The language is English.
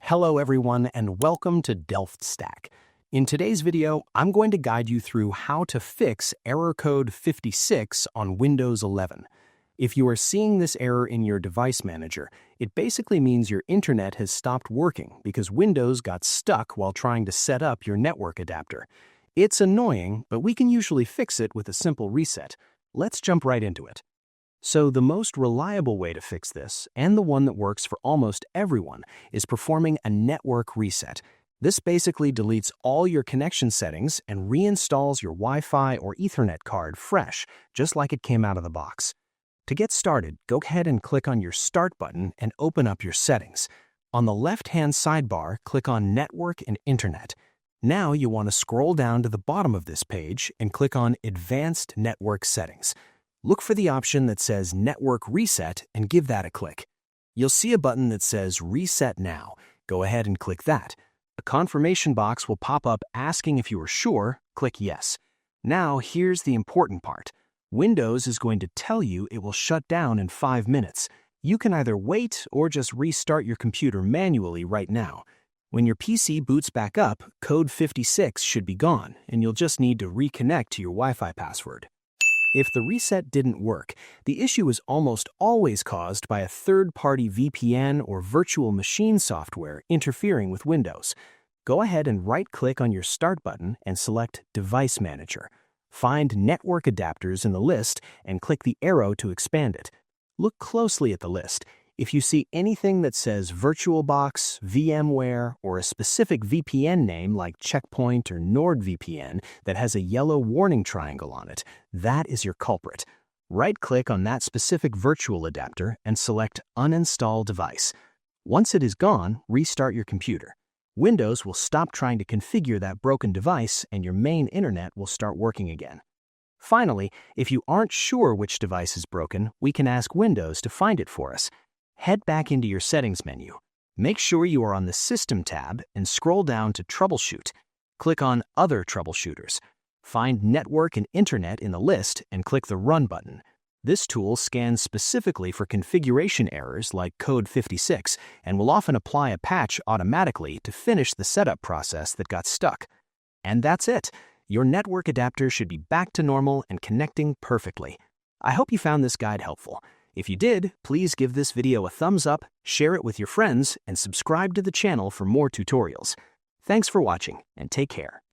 Hello everyone and welcome to DelftStack. In today's video, I'm going to guide you through how to fix error code 56 on Windows 11. If you are seeing this error in your device manager, it basically means your internet has stopped working because Windows got stuck while trying to set up your network adapter. It's annoying, but we can usually fix it with a simple reset. Let's jump right into it. So the most reliable way to fix this, and the one that works for almost everyone, is performing a network reset. This basically deletes all your connection settings and reinstalls your Wi-Fi or Ethernet card fresh, just like it came out of the box. To get started, go ahead and click on your Start button and open up your settings. On the left-hand sidebar, click on Network and Internet. Now you want to scroll down to the bottom of this page and click on Advanced Network Settings. Look for the option that says Network Reset and give that a click. You'll see a button that says Reset Now. Go ahead and click that. A confirmation box will pop up asking if you are sure. Click Yes. Now here's the important part. Windows is going to tell you it will shut down in 5 minutes. You can either wait or just restart your computer manually right now. When your PC boots back up, code 56 should be gone, and you'll just need to reconnect to your Wi-Fi password. If the reset didn't work, the issue is almost always caused by a third-party VPN or virtual machine software interfering with Windows. Go ahead and right-click on your Start button and select Device Manager. Find Network Adapters in the list and click the arrow to expand it. Look closely at the list. If you see anything that says VirtualBox, VMware, or a specific VPN name like Checkpoint or NordVPN that has a yellow warning triangle on it, that is your culprit. Right-click on that specific virtual adapter and select Uninstall Device. Once it is gone, restart your computer. Windows will stop trying to configure that broken device and your main internet will start working again. Finally, if you aren't sure which device is broken, we can ask Windows to find it for us. Head back into your Settings menu. Make sure you are on the System tab and scroll down to Troubleshoot. Click on Other Troubleshooters. Find Network and Internet in the list and click the Run button. This tool scans specifically for configuration errors like code 56 and will often apply a patch automatically to finish the setup process that got stuck. And that's it. Your network adapter should be back to normal and connecting perfectly. I hope you found this guide helpful. If you did, please give this video a thumbs up, share it with your friends, and subscribe to the channel for more tutorials. Thanks for watching, and take care.